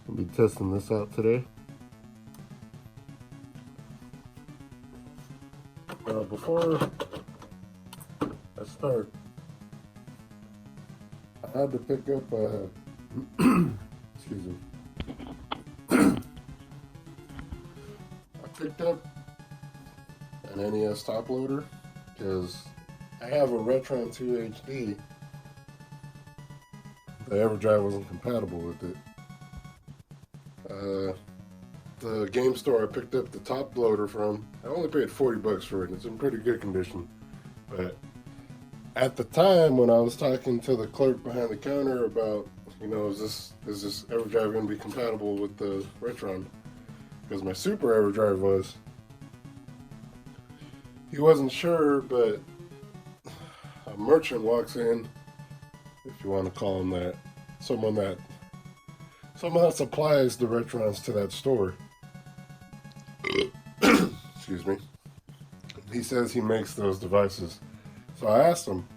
I'll be testing this out today. Now, before I start, I had to pick up excuse me. I picked up an NES top loader because I have a Retron2HD. The Everdrive wasn't compatible with it. The game store I picked up the top loader from, I only paid 40 bucks for it. It's in pretty good condition. But at the time when I was talking to the clerk behind the counter about, you know, is this Everdrive going to be compatible with the Retron? Because my Super Everdrive was. He wasn't sure, but a merchant walks in, if you want to call him that, someone that supplies the Retrons to that store. Excuse me. He says he makes those devices. So I asked him,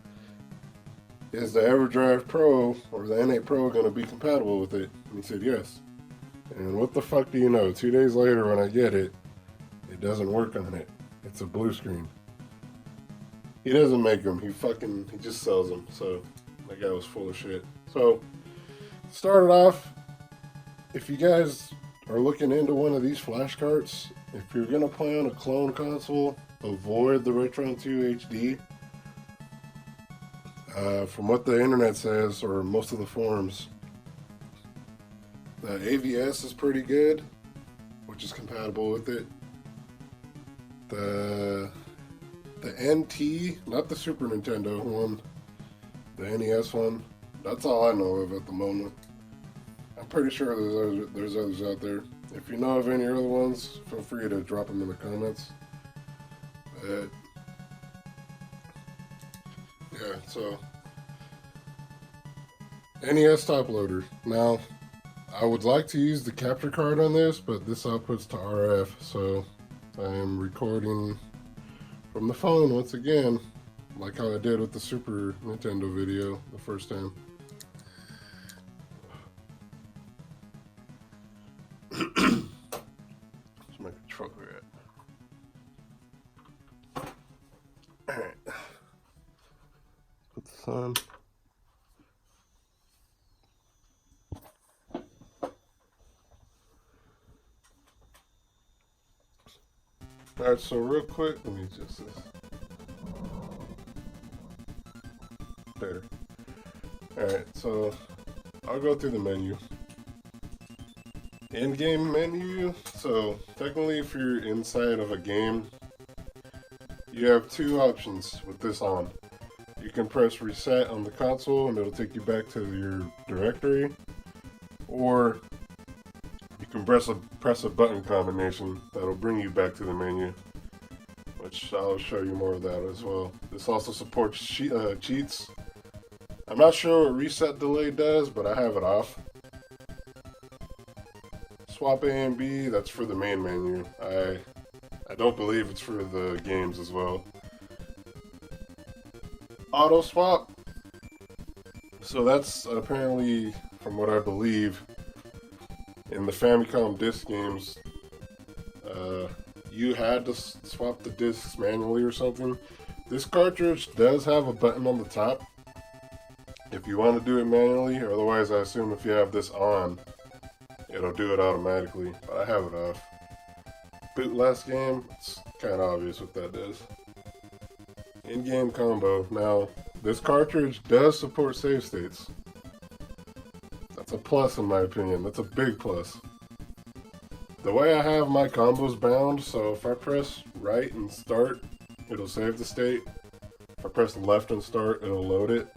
is the Everdrive Pro or the N8 Pro going to be compatible with it? And he said yes. And what the fuck do you know? 2 days later when I get it, it doesn't work on it. It's a blue screen. He doesn't make them. He just sells them. So that guy was full of shit. So started off, if you guys are looking into one of these flash carts, if you're gonna play on a clone console, avoid the Retron2HD. From what the internet says, or most of the forums, the AVS is pretty good, which is compatible with it. The NT, not the Super Nintendo one, the NES one, that's all I know of at the moment. I'm pretty sure there's others out there. If you know of any other ones, feel free to drop them in the comments. But yeah, so NES top loader. Now, I would like to use the capture card on this, but this outputs to RF, so I am recording from the phone once again, like how I did with the Super Nintendo video the first time. Where's my controller at? Alright. Put this on. Alright, so real quick, let me adjust this. Better. Alright, so I'll go through the menu. In-game menu, so technically if you're inside of a game, you have two options with this on. You can press reset on the console and it'll take you back to your directory, or you can press a button combination that'll bring you back to the menu, which I'll show you more of that as well. This also supports cheats. I'm not sure what reset delay does, but I have it off. Swap A and B, that's for the main menu. I don't believe it's for the games as well. Auto swap. So that's apparently, from what I believe, in the Famicom disc games, you had to swap the discs manually or something. This cartridge does have a button on the top if you want to do it manually. Otherwise, I assume if you have this on, it'll do it automatically, but I have it off. Boot last game, it's kind of obvious what that does. In-game combo. Now, this cartridge does support save states. That's a plus in my opinion. That's a big plus. The way I have my combos bound, so if I press right and start, it'll save the state. If I press left and start, it'll load it.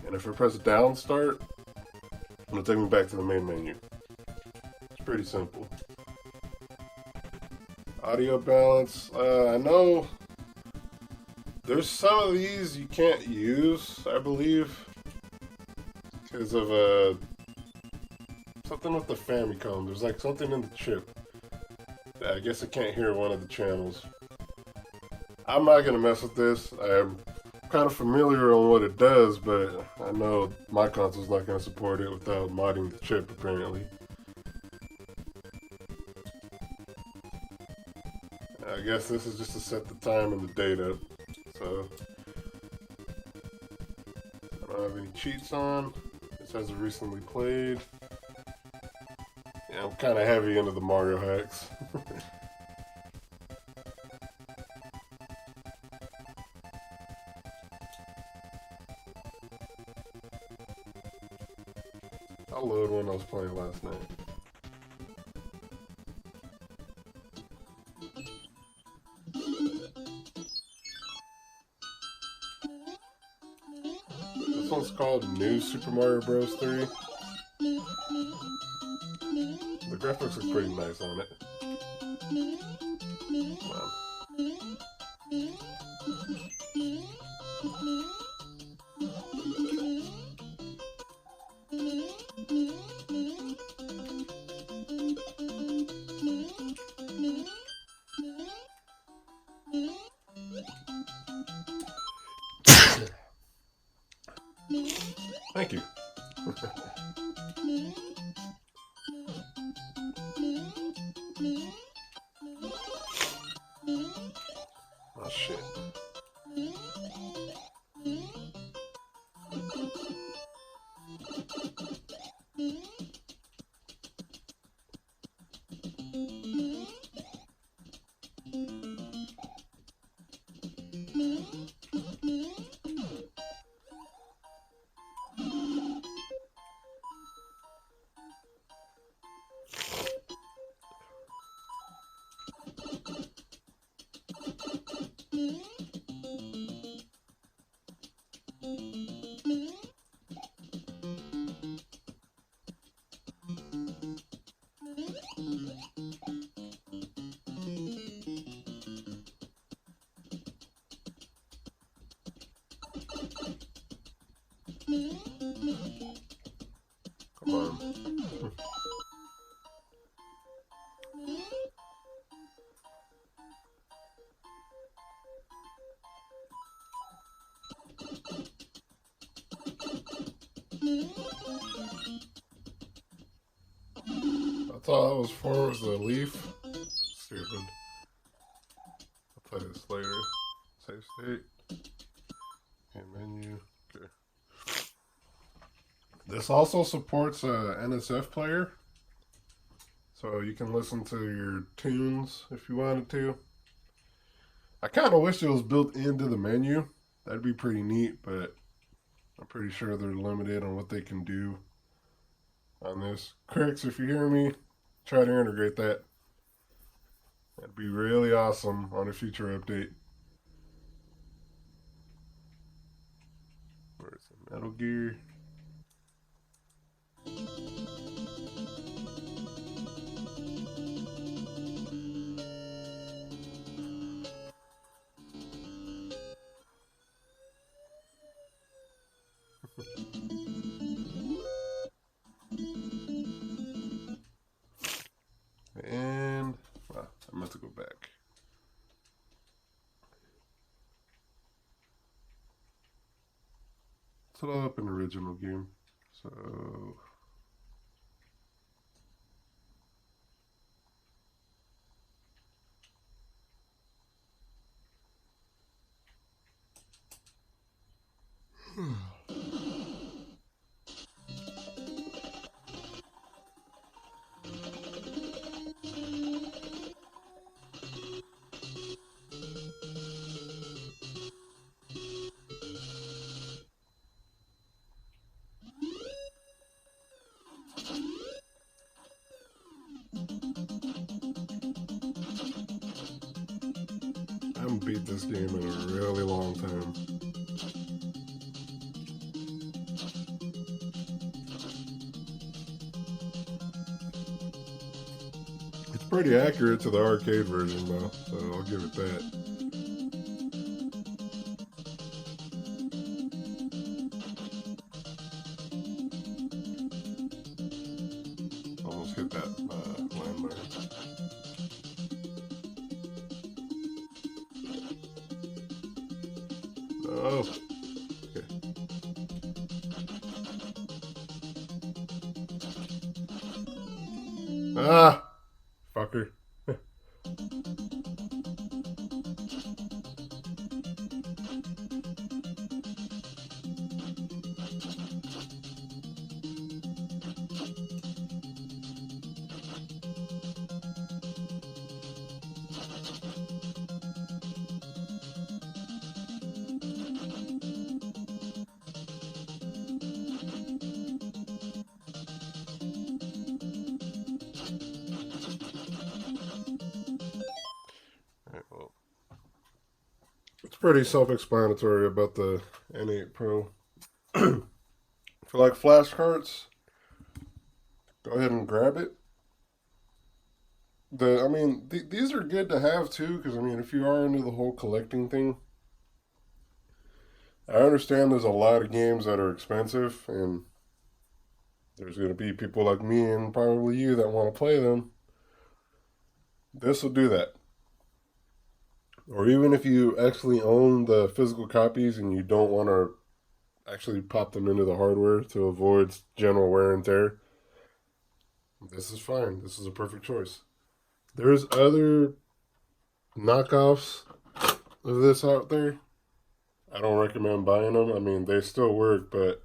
And if I press down start, it'll take me back to the main menu. Pretty simple. Audio balance. I know there's some of these you can't use, I believe, because of something with the Famicom. There's like something in the chip that I guess I can't hear one of the channels. I'm not gonna mess with this. I'm kind of familiar on what it does, but I know my console's not gonna support it without modding the chip apparently. I guess this is just to set the time and the date up. So, I don't have any cheats on. This has a recently played. Yeah, I'm kind of heavy into the Mario hacks. I'll load one I was playing last night. This one's called New Super Mario Bros. 3. The graphics look pretty nice on it. Come on. Thank you. Oh shit. Come on. I thought that was for was the leaf. Stupid. I'll play this later. Save state. And menu. Okay. This also supports a NSF player. So you can listen to your tunes if you wanted to. I kind of wish it was built into the menu. That'd be pretty neat, but I'm pretty sure they're limited on what they can do on this. Critics, if you hear me, try to integrate that. That'd be really awesome on a future update. Where's the Metal Gear? And I meant to go back. Set up an original game. So I haven't beat this game in a really long time. It's pretty accurate to the arcade version though, so I'll give it that. Almost hit that landmine. Oh. Okay. Ah! Fucker. pretty self-explanatory about the N8 Pro. For like flash cards, go ahead and grab it. These are good to have too, because I mean, if you are into the whole collecting thing, I understand there's a lot of games that are expensive, and there's going to be people like me and probably you that want to play them. This will do that. Or even if you actually own the physical copies and you don't want to actually pop them into the hardware to avoid general wear and tear, this is fine. This is a perfect choice. There's other knockoffs of this out there. I don't recommend buying them. I mean, they still work, but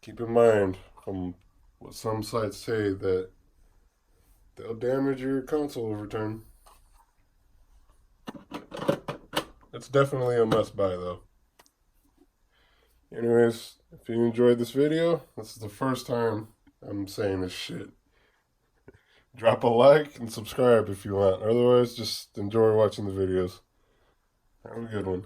keep in mind from what some sites say that they'll damage your console over time. It's definitely a must buy though. Anyways, if you enjoyed this video, this is the first time I'm saying this shit. Drop a like and subscribe if you want. Otherwise, just enjoy watching the videos. Have a good one.